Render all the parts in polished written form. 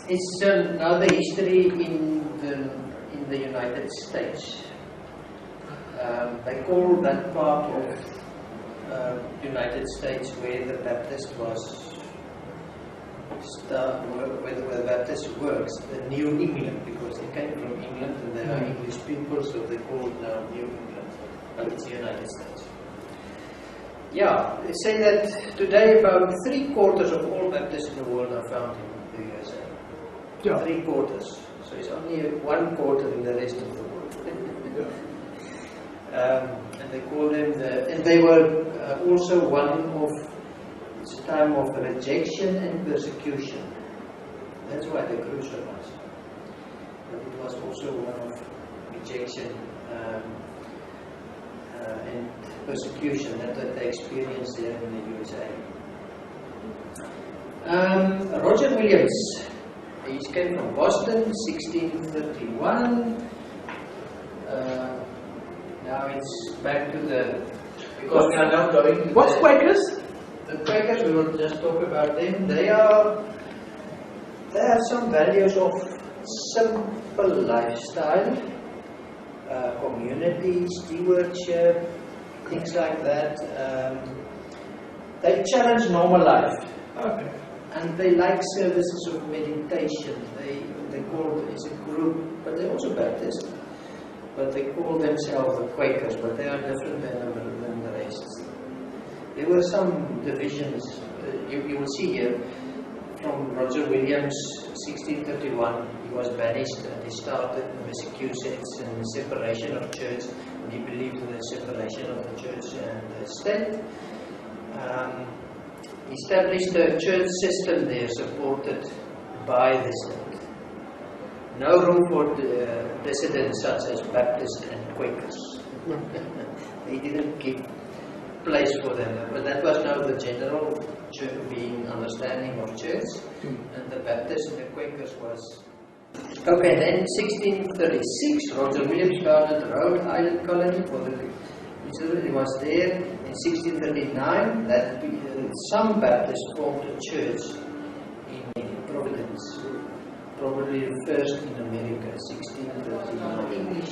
It's another history in the United States. They call that part of United States where the Baptist where the Baptist works, the New England, because they came from England and they are English people, so they call it now New England, but it's the United States. Yeah, they say that today about 3/4 of all Baptists in the world are found in the USA. Yeah. 3/4. So it's only 1/4 in the rest of the world. And they call them and they were also one of, it's a time of rejection and persecution. That's why they grew so much. But it was also one of rejection and persecution that they experienced there in the USA. Roger Williams, he came from Boston, 1631. Now it's back to because we are now going to what's Quakers? The Quakers, we will just talk about them. They have some values of simple lifestyle, community, stewardship, things like that. They challenge normal life. Okay. And they like services of meditation. They call it, it's a group, but they're also Baptist. But they call themselves the Quakers, but they are different than the rest. There were some divisions. You will see here from Roger Williams, 1631. He was banished and he started Massachusetts and the separation of church. And he believed in the separation of the church and the state. He established a church system there supported by the state. No room for dissidents such as Baptists and Quakers. They didn't keep place for them. But that was now the general church being understanding of church. And the Baptists and the Quakers was... Okay, then 1636, Roger Williams founded the Rhode Island colony for the Israel. He was there in 1639. That some Baptists formed a church in Providence. Probably the first in America, 1639. English.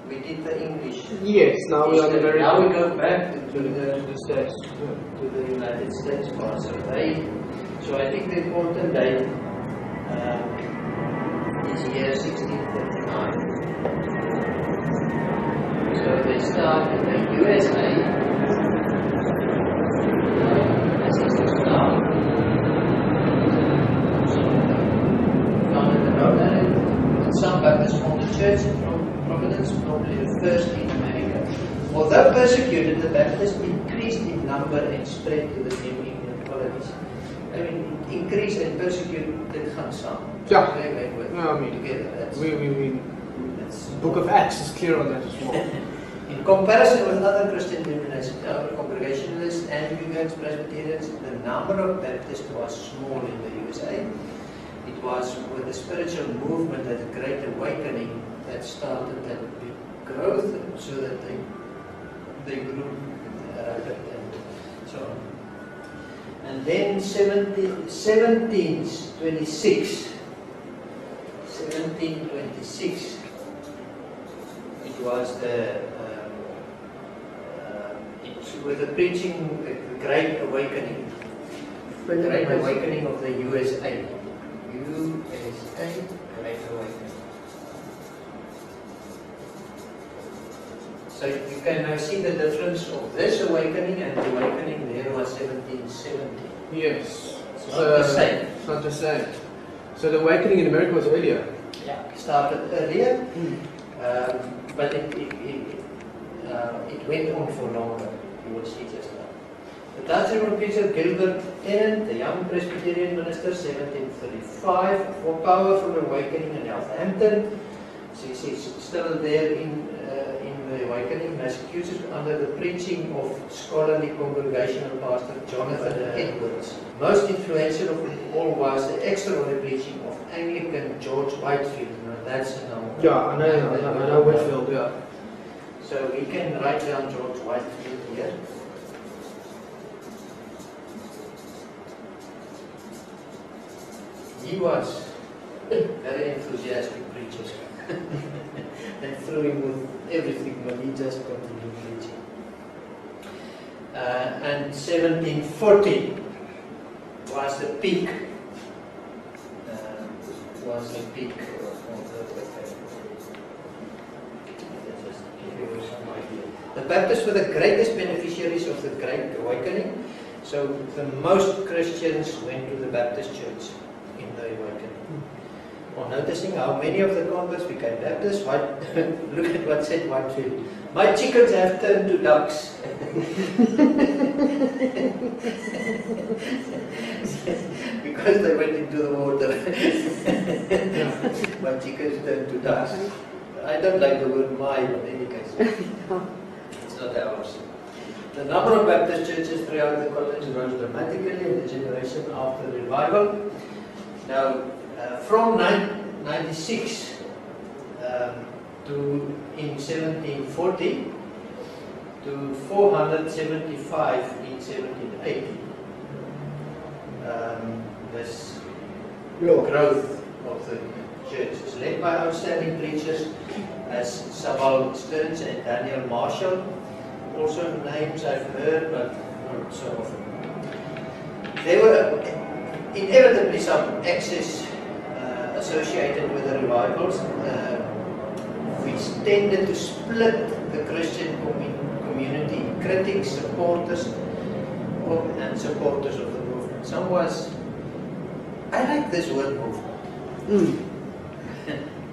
We did the English. Yes, now we are in America. Now we go back to the States, to the United States part. So I think the important date is year 1639. So they start in the USA as it is now. Founded in Rhode Island. Some Baptists formed the church from Providence, probably the first in America. Although persecuted, the Baptists increased in number and spread to the New England colonies. I mean, increase and persecute did gaan saam. Yeah. I mean, together. That's Book of Acts is clear on that as well. In comparison with other Christian denominations, Congregationalists, Anglicans, Presbyterians, the number of Baptists was small in the USA. It was with the spiritual movement, that great awakening, that started that big growth, so that they grew rapid and so on. And then 1726, it was with the preaching, the Great Awakening, the Great Awakening of the USA. USA, Great Awakening. So you can now see the difference of this awakening and the awakening there was 1770. Yes. It's not the same. It's not the same. So the awakening in America was earlier. Yeah, it started earlier, but it went on for longer. You will see just now. The Dutch Reverend preacher Gilbert Tennant, the young Presbyterian minister, 1735, for powerful awakening in Southampton. So he's still there in the awakening, Massachusetts, under the preaching of scholarly congregational pastor Jonathan Edwards. Most influential of all was the extraordinary preaching of Anglican George Whitefield. Now that's a number. Yeah, I know Whitefield, yeah. So we can write down George Whitefield here. he was very enthusiastic preacher. They threw him with everything, but he just continued preaching. And 1740 was the peak. Was the peak of the just give you some idea. The Baptists were the greatest beneficiaries of the Great Awakening. So the most Christians went to the Baptist church in the Awakening. On noticing how many of the converts became Baptists, look at what said Whitefield. My chickens have turned to ducks. Because they went into the water. My chickens turned to ducks. I don't like the word my, but in any case. It's not ours. The number of Baptist churches throughout the colonies rose dramatically in the generation after the revival. Now, from 96 to in 1740 to 475 in 1780, this growth of the church is led by outstanding preachers as Sabal Stearns and Daniel Marshall. Also names I've heard, but not so often. There were inevitably some excess associated with the revivals, which tended to split the Christian community, critics, supporters, and supporters of the movement. Some was, I like this word movement,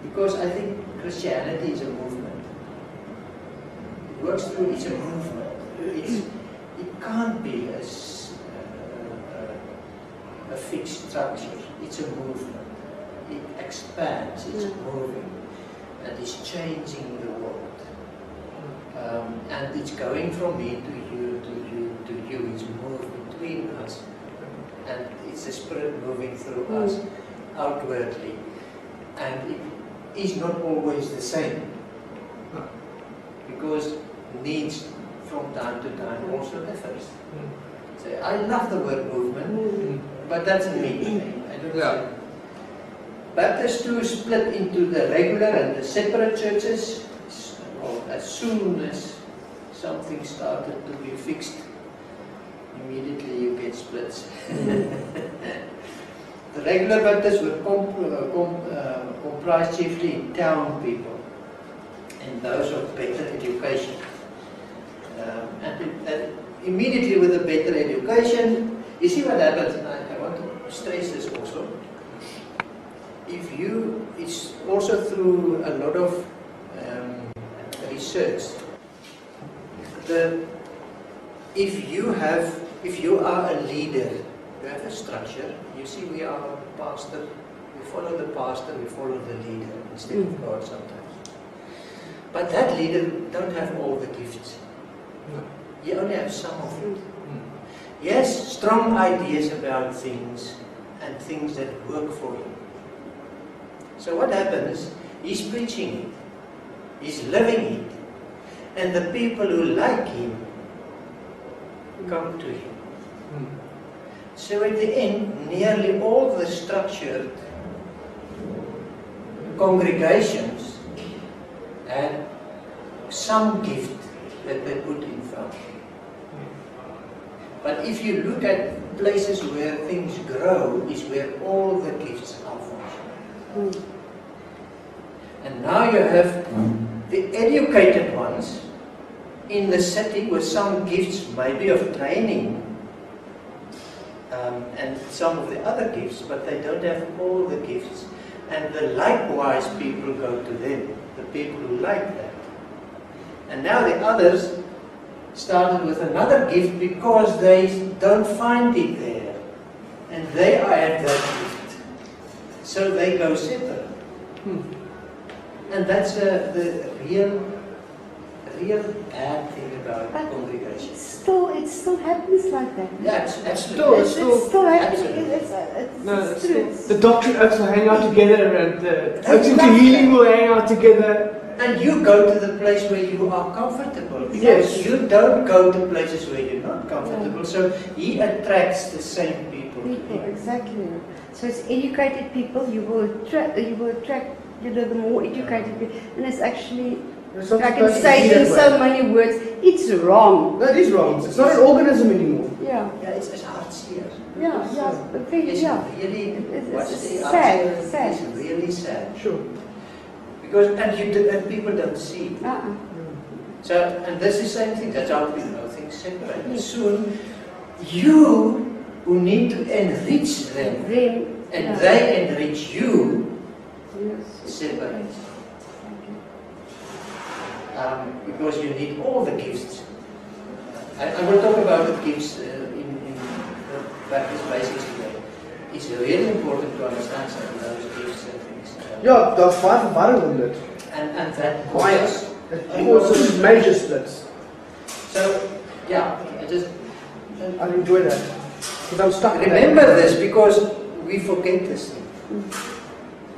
because I think Christianity is a movement. It works through, it's a movement. It can't be a fixed structure. It's a movement. It expands, it's moving, and it's changing the world. And it's going from me to you, to you, to you. It's moving between us. And it's the Spirit moving through us outwardly. And it is not always the same. Because needs from time to time also differs. So I love the word movement, but that's me. I don't say. Baptists too split into the regular and the separate churches. Well, as soon as something started to be fixed, immediately you get splits. The regular Baptists were comprised chiefly town people and those of better education. And immediately with a better education, you see what happens, and I want to stress this also. It's also through a lot of research. If you are a leader, you have a structure. You see, we are a pastor. We follow the pastor. We follow the leader instead of God sometimes. But that leader don't have all the gifts. You only have some of it. He has strong ideas about things and things that work for him. So what happens? He's preaching it. He's living it. And the people who like him come to him. So at the end, nearly all the structured congregations had some gift that they put in front. But if you look at places where things grow, is where all the gifts are functioning. And now you have the educated ones in the city with some gifts, maybe of training, and some of the other gifts, but they don't have all the gifts. And likewise people go to them, the people who like that. And now the others started with another gift because they don't find it there. And they are at that gift. So they go separate. And that's the real bad thing about congregation. It still happens like that. Yeah, absolutely. It still happens. It's true. The doctrine oaks will hang out together, and the oaks into healing will hang out together. And you go to the place where you are comfortable. Because Yes. you don't go to places where you're not comfortable. So he attracts the same people to him. Exactly. So it's educated people. You will attract the more educated people, and it's actually. It's not I can supposed to say be it in that so way. many words. It's wrong. That is wrong. It's not an organism anymore. Yeah. Yeah, it's hartseer. Yeah. It's Yeah. really, what's It's the sad, answer? sad. It's really sad. Sure. Because, and people don't see. Uh-uh. So, and this is the same thing, that's how we know things separate. Yes. Soon, you who need to enrich them, and yeah. they enrich you, Yes. separate. Because you need all the gifts. I will talk about the gifts in the Baptist basics today. It's really important to understand some of those gifts and things. Ja, daar's baie verwarring om dit. And that Bias. It causes major splits. So, yeah, I enjoy that. Because I'm stuck in that. remember this, because we forget this thing.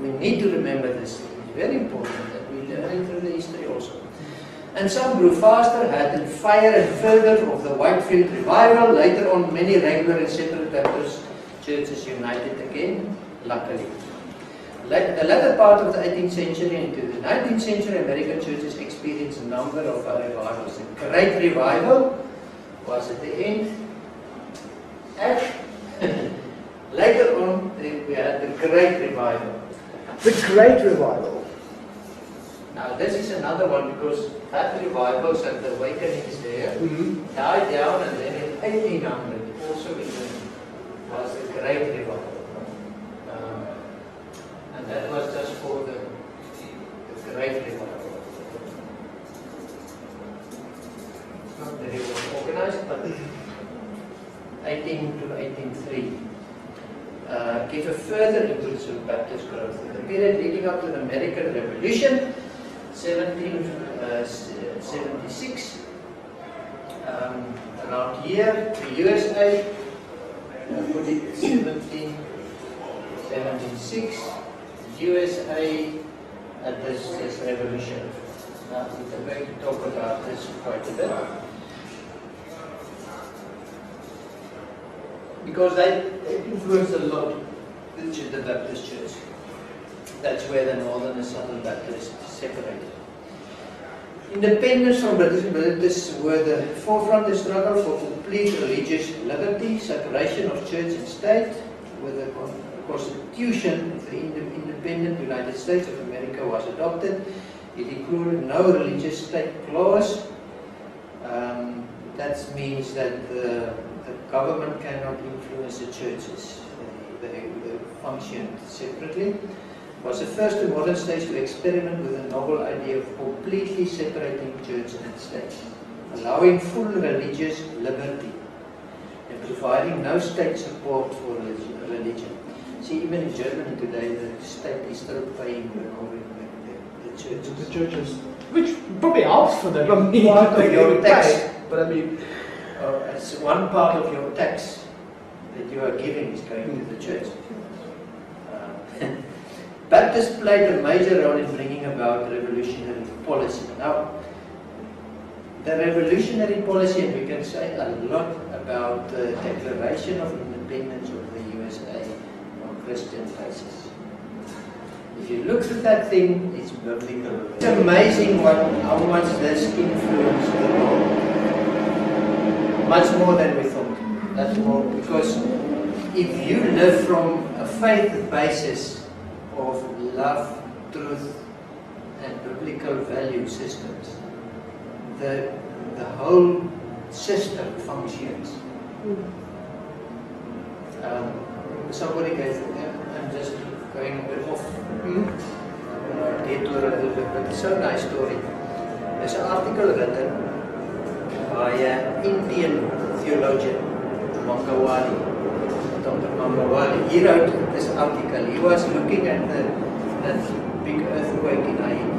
We need to remember this thing. It's very important that we learn it through the history also. And some grew faster, had the fire and fervor of the Whitefield revival. Later on, many regular and separate Baptist churches united again, luckily. The latter part of the 18th century into the 19th century, American churches experienced a number of revivals. The Great Revival was at the end. And later on, we had the Great Revival. The Great Revival. Now, this is another one because that revivals and the awakenings there Mm-hmm. died down, and then in 1800 also was the Great Revival. And that was just for the Great Revival. Not very well organized, but 18 to 1803 gave a further impulse to Baptist growth. In the period leading up to the American Revolution, 1776, around here, the USA, put it 1776, USA at this revolution. Now we're going to talk about this quite a bit. Because they influenced a lot the Baptist Church. That's where the Northern and Southern Baptists separated. Independence from British were the forefront of the struggle for complete religious liberty, separation of church and state, with the Constitution of the independent United States of America was adopted. It included no religious state clause. That means that the government cannot influence the churches. They function separately. Was the first of modern states to experiment with the novel idea of completely separating church and state, allowing full religious liberty and providing no state support for religion. See, even in Germany today, the state is still paying the churches. The churches. Which probably helps for them. I mean, Part of your tax. But I mean, it's one part of your tax that you are giving is going to the church. Baptists played a major role in bringing about revolutionary policy. Now, the revolutionary policy, and we can say a lot about the Declaration of Independence of the USA on Christian basis. If you look through that thing, it's biblical. It's amazing how much this influenced the world. Much more than we thought. That's more because if you live from a faith basis of love, truth, and biblical value systems, the whole system functions. Somebody gave, I'm just going a bit off, detour a little bit, but it's a nice story. There's an article written by an Indian theologian, Mangawali. Dr. Mangawali. He wrote this article. He was looking at that big earthquake in Haiti.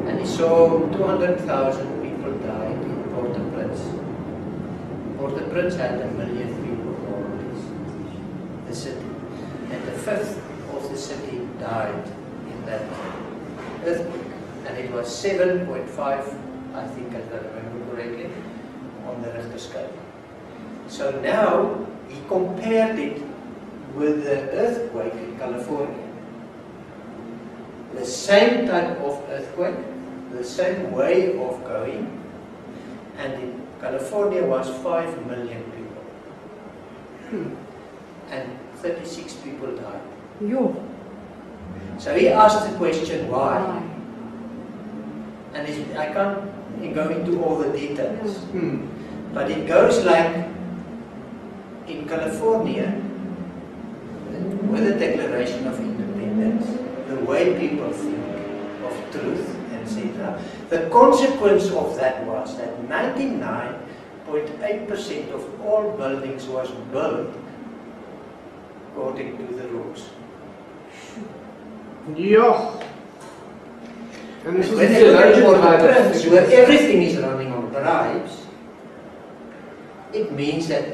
And he saw 200,000 people died in Port-au-Prince. Port-au-Prince had 1 million people more or less. The city. And a fifth of the city died in that earthquake. And it was 7.5, I think, if I remember correctly, on the Richter scale. So now he compared it with the earthquake in California. The same type of earthquake, the same way of going, and in California was 5 million people. And 36 people died. Yo. So he asked the question, why? And I can't go into all the details. But it goes like, in California, with the Declaration of Independence, the way people think of truth, etc. The consequence of that was that 99.8% of all buildings was built according to the rules. Yeah. And this is When they look at trends where everything is running on bribes, it means that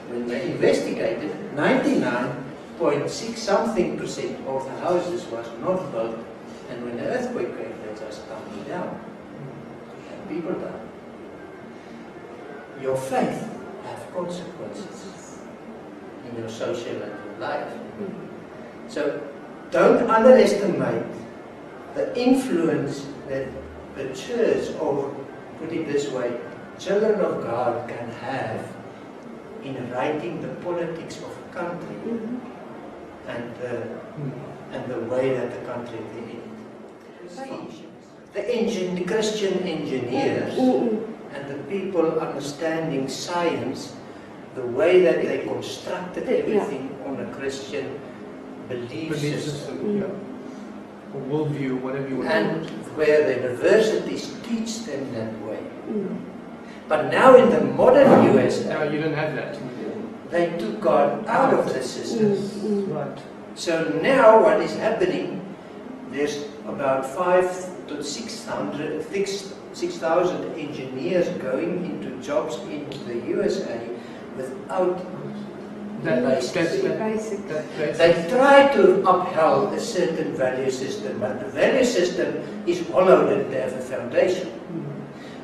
when they investigated, 99.6% of the houses was not built, and when the earthquake came, they just tumbled down. And people died. Your faith has consequences in your social and your life. So don't underestimate the influence that the church, or put it this way, children of God can have in writing the politics of a country and the way that the country functions. The Christian engineers and the people understanding science, the way that they constructed everything on a Christian belief system. Or worldview, whatever you want. And where the universities teach them that way. But now in the modern USA, you don't have that. they took God out of the system. Right. So now what is happening, there's about 5,000 to 6,000 engineers going into jobs in the USA without the basics. They try to uphold a certain value system, but the value system is hollowed and they have a foundation.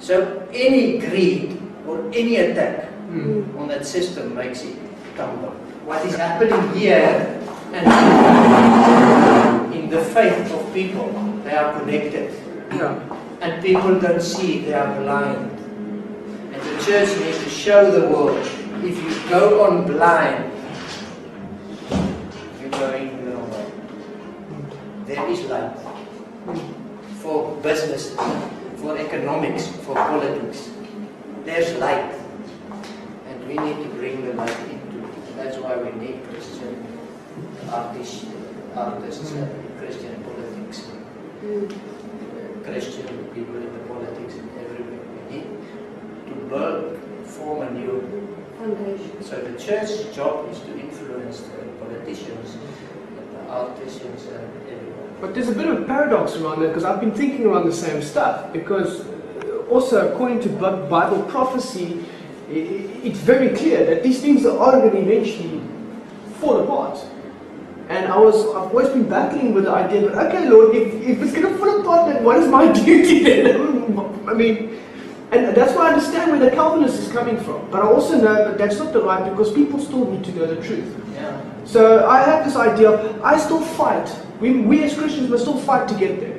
So any greed or any attack on that system makes it tumble. What is happening here and in the faith of people, they are connected. And people don't see, they are blind. And the church needs to show the world, if you go on blind, you're going the wrong way. There is light for business, for economics, for politics. There's light. And we need to bring the light into it. That's why we need Christian artists, Christian politics, Christian people in the politics and everywhere. We need to form a new foundation. So the church's job is to influence the politicians, the artisans and everyone. But there's a bit of a paradox around that, because I've been thinking around the same stuff, because also according to Bible prophecy, it's very clear that these things are going to eventually fall apart. And I've always been battling with the idea that, okay Lord, if it's going to fall apart, then what is my duty then? I mean, and that's why I understand where the Calvinist is coming from. But I also know that that's not the right, because people still need to know the truth. Yeah. So I have this idea of, I still fight. We as Christians must still fight to get there.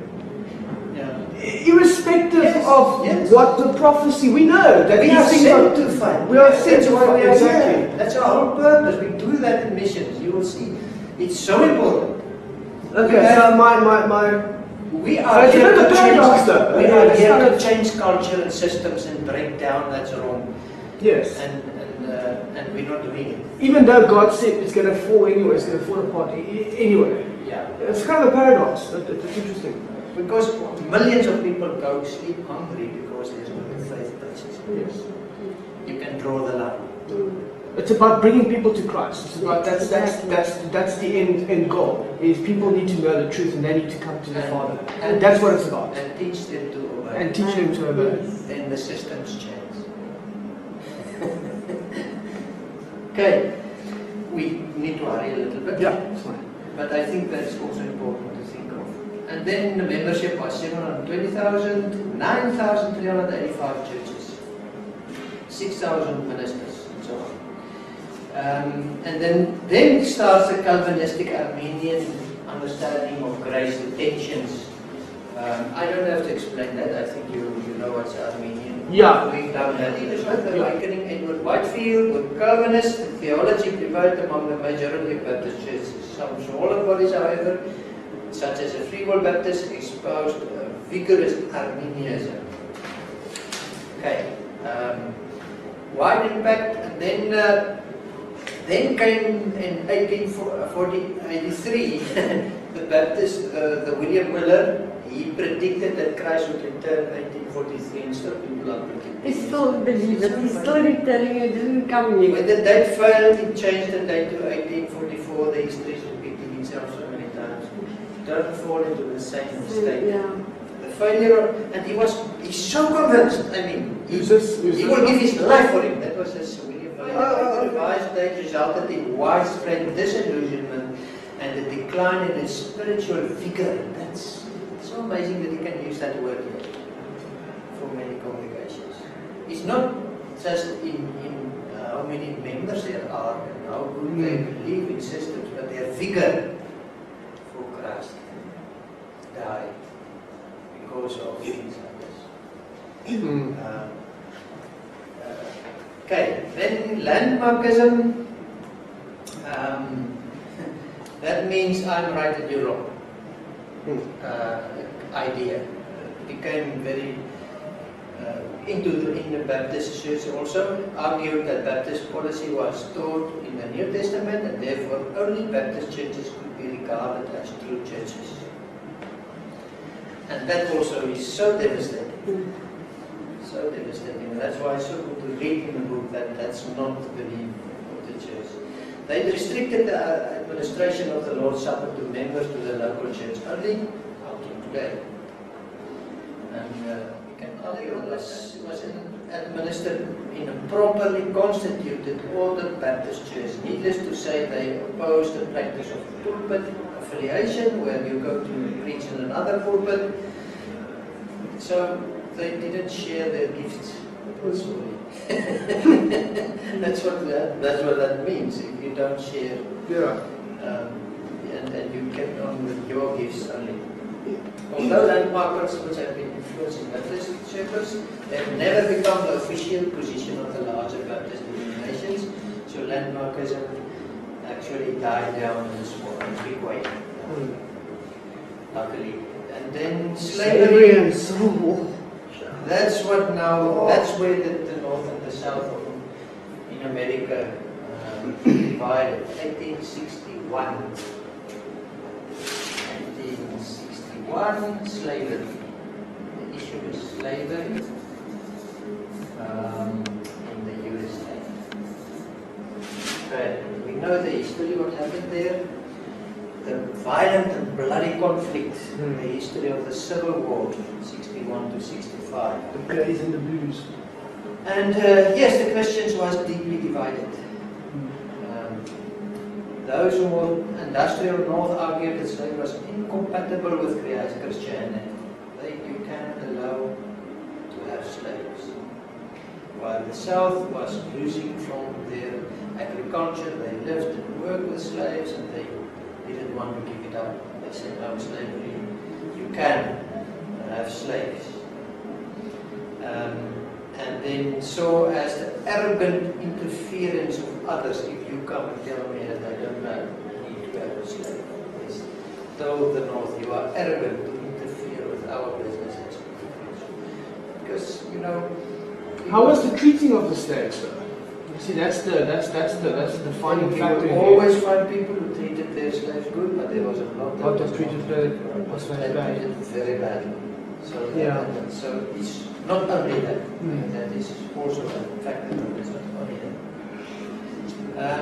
Irrespective of what the prophecy, we know that we these are things sent to fight. We are sent to why fight. we are Exactly. here. That's our whole purpose. We do that in missions. You will see. It's so important. Okay, so we are here to change, change culture and systems and break down that's wrong. Yes. And we're not doing it. Even though God said it's going to fall anyway, it's going to fall apart anyway. Yeah. It's kind of a paradox. It's interesting. Because millions of people go sleep hungry because there's no faith basis. Yes. You can draw the line. It's about bringing people to Christ. It's about that's the end goal. Is people need to know the truth and they need to come to the Father. And that's what it's about. And teach them to obey. And teach them to obey. Then the systems change. Okay. We need to hurry a little bit. Yeah, that's fine. But I think that's also important to think of. And then the membership was 720,000, 9,385 churches, 6,000 ministers, and so on. And then starts the Calvinistic Armenian understanding of grace, the tensions. I don't have to explain that. I think you know what's Armenian. Yeah. We've done that. It was with the awakening. Edward Whitefield, with Calvinist theology prevailed among the majority of Baptist churches. Some smaller bodies, however, such as the Free Will Baptist, espoused vigorous Arminianism. Okay. Wide impact, and then came in 1883 the Baptist, the William Miller. He predicted that Christ would return 1843, and still people are predicting. They still believe it. He's still returning. It didn't come yet. When the date failed, he changed the date to 1844. The history is repeating itself so many times. Don't fall into the same mistake. Yeah. The failure, and he's so convinced. I mean, he will give his life for him. That was his William Miller. The revised date resulted in widespread disillusionment and a decline in his spiritual vigor. That's so amazing that he can use that word here for many congregations. It's not just in how many members there are and how good they believe in systems, but their vigor for Christ died because of things like this. Okay, then landmarkism. That means I'm right and you're wrong. Idea became very in the Baptist church also, argued that Baptist policy was taught in the New Testament and therefore only Baptist churches could be regarded as true churches. And that also is so devastating. So devastating. And that's why it's so good to read in the book that that's not the belief of the church. They restricted the administration of the Lord's Supper to members to the local church only until today. And you can argue that was administered in a properly constituted ordered Baptist church. Needless to say, they opposed the practice of pulpit affiliation, where you go to preach in another pulpit. So they didn't share their gifts. That's what that means. If you don't share, and you get on with your gifts only. Although landmarkers which have been influencing Baptist churches, they have never become the official position of the larger Baptist denominations. So landmarkism actually died down in a big way, luckily. And then slavery and civil war. That's where the North and the South in America divided. 1861. 1861, slavery. The issue is slavery in the USA. Okay. We know the history, what happened there. The violent and bloody conflict, the history of the Civil War, 61 to 65. The grays and the blues. And yes, the Christians was deeply divided. Those who were industrial North argued that slavery was incompatible with Christianity. You cannot allow to have slaves. While the South was losing from their agriculture, they lived and worked with slaves, and they didn't want to give it up. They said, no, slavery, you can have slaves. And then saw as the arrogant interference of others. If you come and tell me that I don't need to have a slave, yes. Told the North, you are arrogant to interfere with our businesses. Because, how was the treating of the slaves, though? You see, that's the defining factor. You always find people who treated their slaves good, but there was a lot that treated very badly. So so it's not only that. That is also a factor, but it's not only that.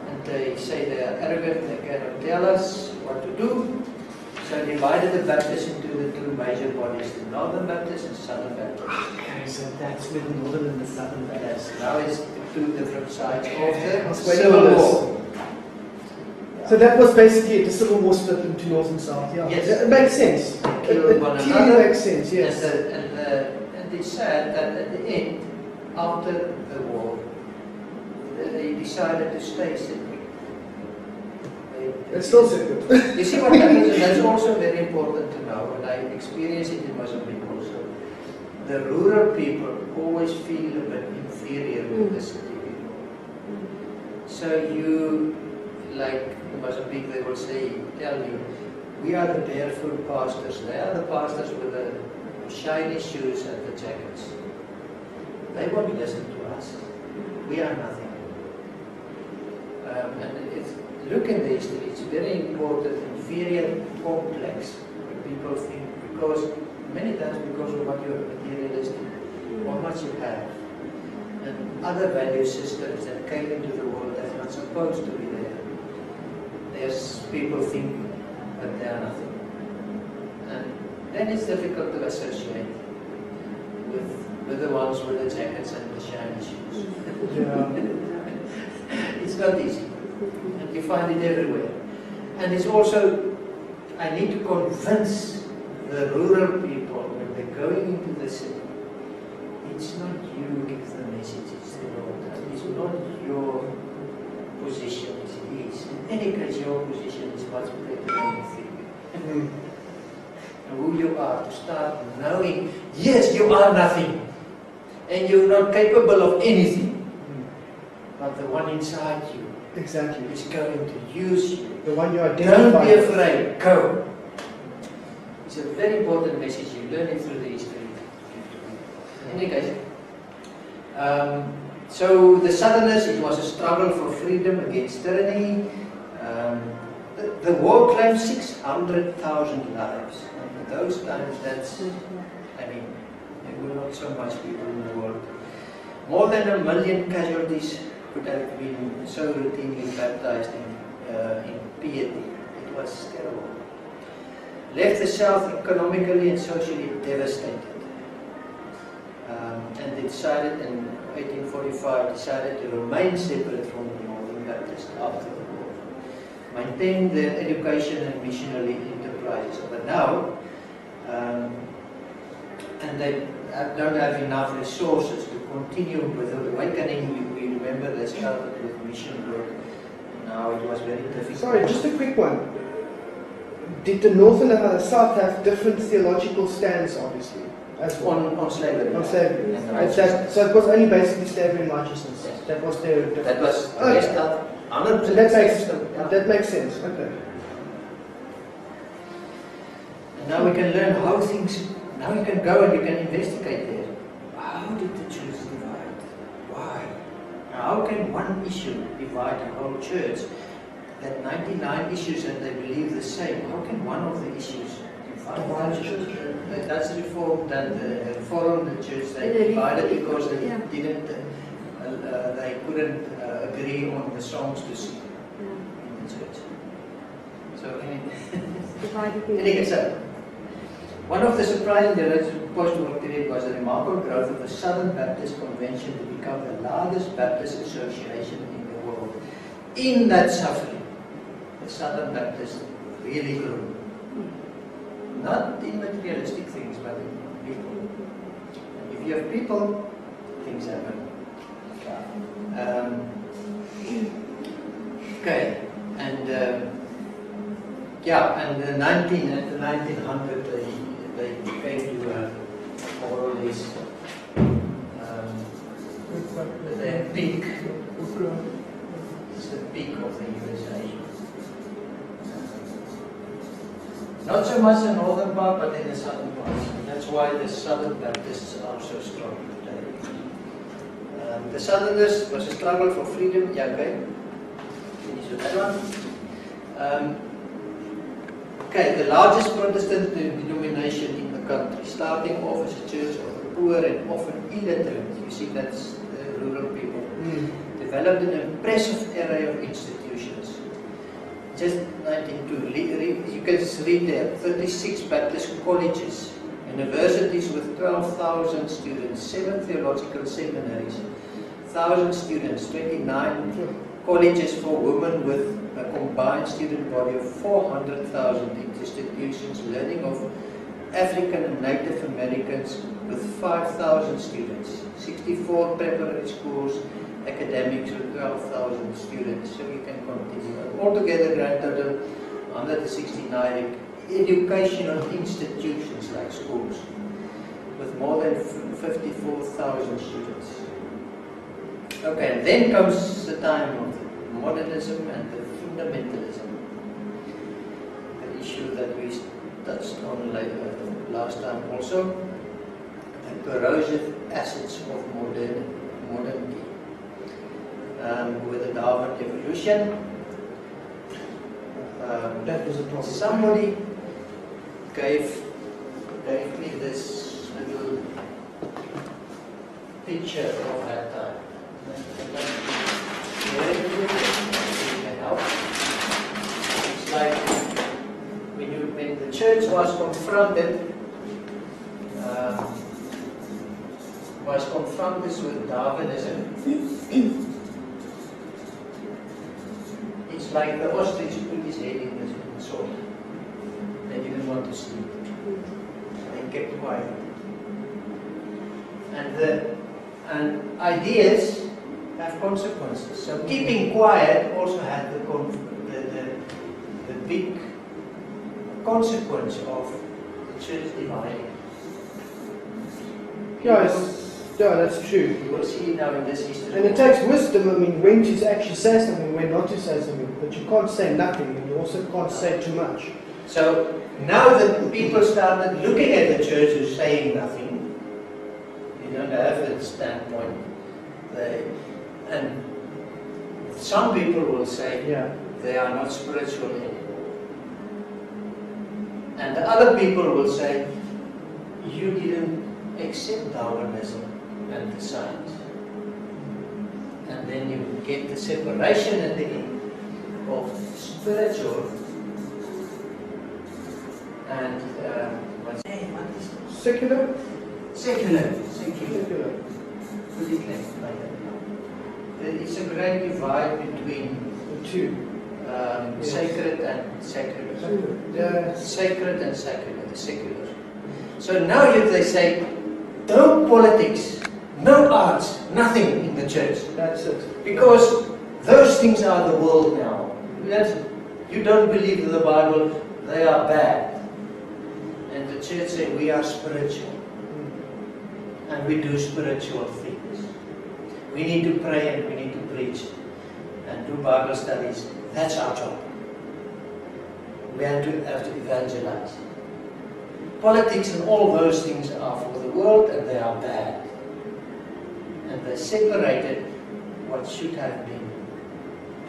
And they say they are arrogant, they cannot tell us what to do. So divided the Baptists into the two major bodies, the Northern Baptists and Southern Baptists. Okay, so that's where the Northern and the Southern Baptists. Yes, now it's the two different sides of the Civil War. So that was basically the Civil War split into North and South. Yeah, yes. It makes sense. It clearly makes sense. Yes. And it's sad that at the end, after the war, he decided to stay separate. It's still separate. You see what happens, and that's also very important to know, and I experienced it in Mozambique also. The rural people always feel a bit inferior to the city people. So you, like in Mozambique, they will tell you, we are the barefoot pastors, they are the pastors with the shiny shoes and the jackets. They won't listen to us. We are nothing. Look in the history, it's very important, inferior complex, what people think, because many times because of what you're materialistic, how much you have, and other value systems that came into the world that are not supposed to be there. There's people think that they are nothing. And then it's difficult to associate with the ones with the jackets and the shiny shoes. It's not easy. And you find it everywhere. And it's also, I need to convince the rural people when they're going into the city, it's not you who gives the message, it's the Lord. It's not your position, it's His. In any case, your position is much better than you think. And who you are, to start knowing, yes, you are nothing. And you're not capable of anything. But the one inside you is going to use you. The one you identify. Don't be afraid, go. It's a very important message. You learn it through the history. In any case, so the Southerners, it was a struggle for freedom against tyranny. The war claimed 600,000 lives. And in those times, that's, I mean, there were not so much people in the world. More than 1 million casualties could have been so routinely baptized in piety. It was terrible. Left the South economically and socially devastated. And they decided in 1845 to remain separate from the Northern Baptists after the war. Maintain their education and missionary enterprises. But now, and they don't have enough resources to continue with the awakening. We remember they started with mission work. Now it was very difficult. Sorry, just a quick one. Did the North and the South have different theological stands, obviously, as well? On slavery? On slavery. And So it was only basically slavery and righteousness. Yes. That was their... That was the okay. rest of 100%. So that makes sense. Okay. And now we can learn how things... Now you can go and you can investigate there. How did the Jews divide? Why? How can one issue divide a whole church? That 99 issues and they believe the same. How can one of the issues divide the church? The Dutch Reformed and the Reformed church, they divided because they didn't, they couldn't agree on the songs to sing in the church. So anyway, so one of the surprising developments of the post-war period was the remarkable growth of the Southern Baptist Convention to become the largest Baptist association in the world. In that suffering, the Southern Baptists really grew. Not in materialistic things, but in people. And if you have people, things happen. Okay, and and the 1900 they came to more or less their peak. It's the peak of the USA. Not so much the northern part, but in the southern part. That's why the Southern Baptists are so strong today. The Southerners was a struggle for freedom. Yeah, okay. Finish with that one. Okay, the largest Protestant denomination in the country, starting off as a church of the poor and often illiterate. You see, that's the rural people. Developed an impressive array of institutions. Just 1902, you can read there, 36 Baptist colleges, universities with 12,000 students, 7 theological seminaries, 1,000 students, 29 colleges for women with a combined student body of 400,000 institutions, learning of African and Native Americans, with 5,000 students, 64 preparatory schools, academics with 12,000 students, so you can continue. Altogether, grand total 169 educational institutions like schools, with more than 54,000 students. Okay, and then comes the time of the modernism and the fundamentalism, the issue that we touched on last time also, the corrosive acids of modernity. With the Darwin evolution, That was a problem. somebody gave me this little picture of that time. It's like when the church was confronted with Darwinism. It's like the ostrich put his head in the soil. They didn't want to sleep. They kept quiet. And ideas have consequences. So keeping quiet also had the big consequence of the church dividing. Yeah, that's true. You will see now in this history. And it takes wisdom, I mean, when to actually say something, when not to say something. But you can't say nothing, and you also can't say too much. So now that people started looking at the church as saying nothing, you don't have that standpoint. And some people will say they are not spiritual anymore. And the other people will say, you didn't accept Darwinism and the science. And then you get the separation at the end of spiritual and what is it? Secular? Secular. It's a great divide between The two. sacred and secular. Yeah. Sacred and secular. So now they say, no politics, no arts, nothing in the church. That's it. Because those things are the world now. You don't believe in the Bible, they are bad. And the church says we are spiritual. And we do spiritual things. We need to pray and we need to preach and do Bible studies. That's our job. We have to evangelize. Politics and all those things are for the world and they are bad. And they separated what should have been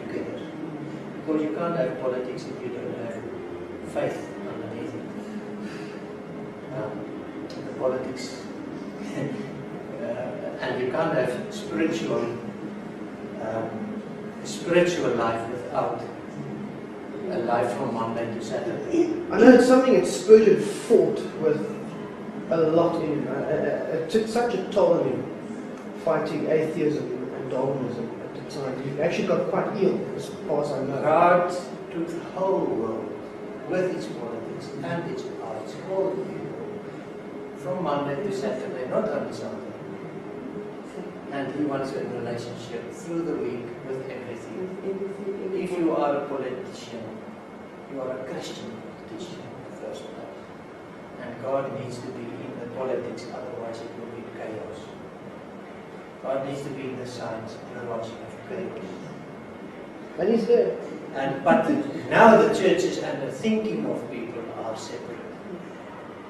together. Because you can't have politics if you don't have faith underneath it. The politics and you can't have spiritual life without a life from Monday to Saturday. I know it's something that Spurgeon fought with a lot in. It took such a toll on him fighting atheism and Darwinism at the time. He actually got quite ill, as far as I know. God took the whole world with its politics and its arts, all of you, from Monday to Saturday, not only Sunday. And He wants a relationship through the week with everything. If you are a politician, you are a Christian politician in the first place. And God needs to be in the politics, otherwise it will be chaos. God needs to be in the science, otherwise you have chaos. And he's there. But now the churches and the thinking of people are separate.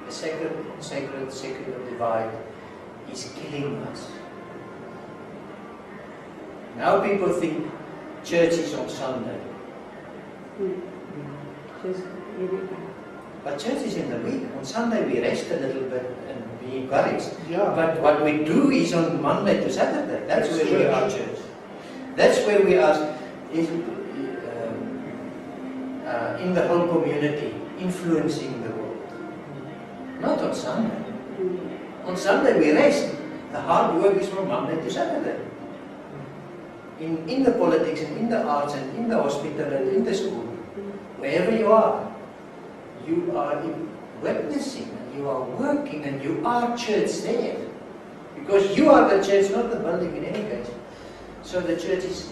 The secular divide is killing us. Now people think church is on Sunday. But church is in the week. On Sunday we rest a little bit and be encouraged. Yeah. But what we do is on Monday to Saturday. That's where we are church. That's where we are in the whole community, influencing the world. Not on Sunday. On Sunday we rest. The hard work is from Monday to Saturday. In the politics and in the arts and in the hospital and in the school, wherever you are witnessing and you are working and you are church there. Because you are the church, not the building in any case. So the church is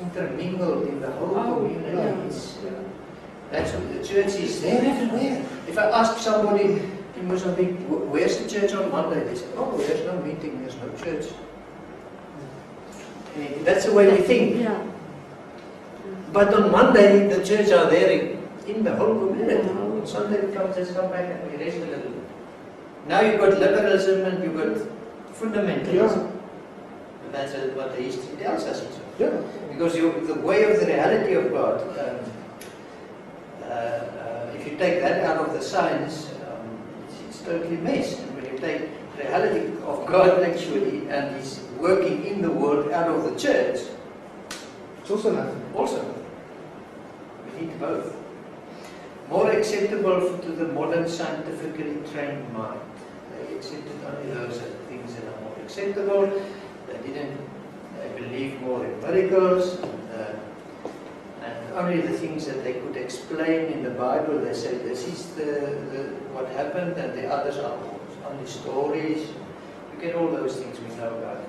intermingled in the whole community. Yeah. That's what the church is there everywhere. If I ask somebody in Mozambique, where's the church on Monday? They say, oh, there's no meeting, there's no church. That's the way we think. Yeah. But on Monday, the church are there in the whole community. On Sunday, we just come back and we rest a little. Now you've got liberalism and you've got fundamentalism. And that's what the history tells us. Yeah. Because the way of the reality of God, if you take that out of the science, it's totally messed. And when you take the reality of God actually and His working in the world out of the church, It's also nothing. also, we need both. More acceptable to the modern scientifically trained mind. They accepted only those things that are more acceptable. They believe more in miracles. And only the things that they could explain in the Bible, they say this is what happened, and the others are only stories. You get all those things we know about.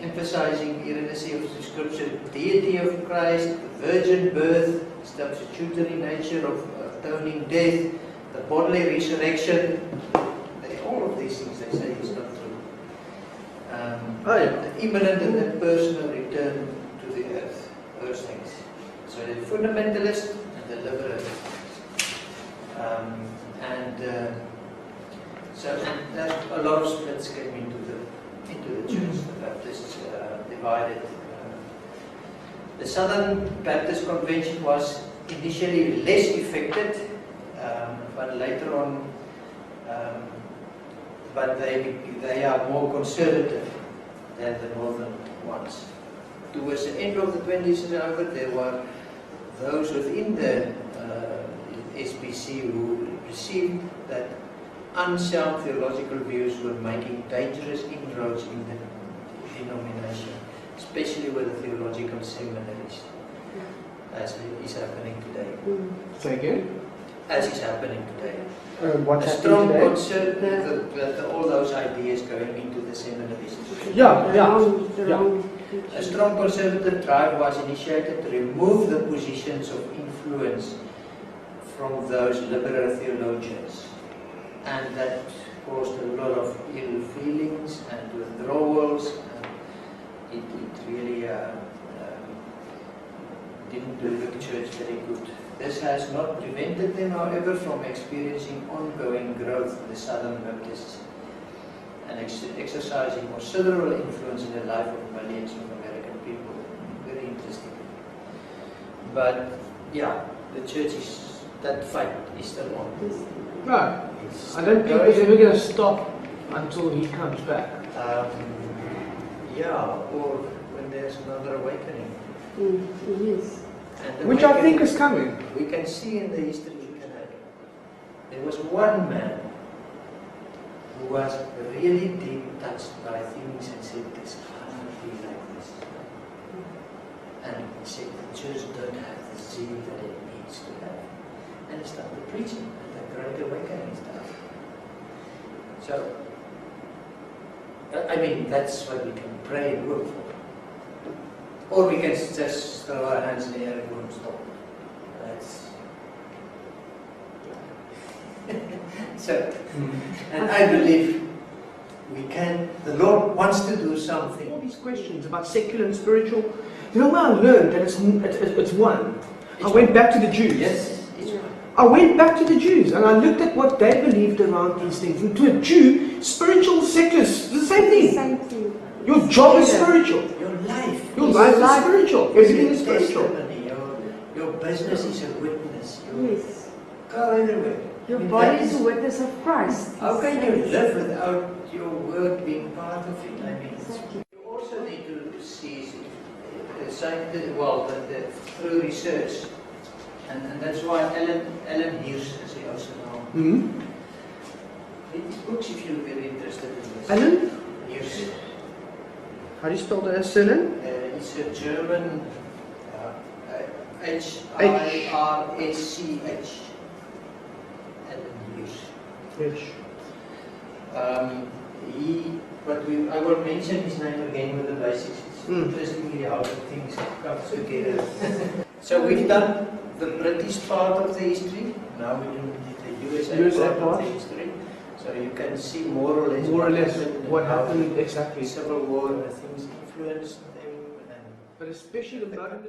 Emphasizing inerrancy of the Scripture, deity of Christ, the virgin birth, substitutory nature of atoning death, the bodily resurrection. All of these things they say is not true. The imminent and the personal return to the earth, those things. So the fundamentalist and the liberalist. So a lot of splits came into the church. The Baptists divided. The Southern Baptist Convention was initially less affected, but later on, but they are more conservative than the northern ones. Towards the end of the 20th century, there were those within the SBC who received that unsound theological views were making dangerous inroads in the denomination, especially with the theological seminaries, as is happening today. Say again? As is happening today. What's a strong concern that all those ideas going into the seminaries. A strong conservative drive was initiated to remove the positions of influence from those liberal theologians, and that caused a lot of ill feelings and withdrawals. And it really didn't do the church very good. This has not prevented them, however, from experiencing ongoing growth in the Southern Baptists and exercising considerable influence in the life of millions of American people. Very interesting. But yeah, the church that fight is still on. No, I don't think it's ever going to stop until he comes back. Or when there's another awakening. Yes. Which I think is coming. We can see in the history of Canada, there was one man who was really deep touched by things and said, this cannot be like this. And he said, the church don't have the zeal that it needs to have. And he started preaching, and the Great Awakening started. So, I mean, that's what we can pray and work for. Or we can just throw our hands in the air and go and stop. That's so. And I believe we can. The Lord wants to do something. All these questions about secular and spiritual. You know where I learned that it's one. I went back to the Jews. Yes, it's one. I went back to the Jews and I looked at what they believed around these things. And to a Jew, spiritual, secular, is the same thing. Same thing. Your job is spiritual. Your life. Your life is spiritual. Everything is spiritual. Testimony. Your business is a witness. Yes. Go everywhere. Your body is a witness of Christ. How can you live without your work being part of it? I mean, Exactly. you also need to see through research, and that's why Alan Hughes, as he also knows, his books, if you're very interested in this. Alan? Hughes. How do you spell the surname? It's a German H-I-R-S-C-H. Alan Hirsch. Yes. I will mention his name again with the basics. It's interestingly how the things come together. So we've done the British part of the history. Now we're doing the USA part of the history. So you can see more or less what happened exactly. Civil War and things influenced them. But especially the modern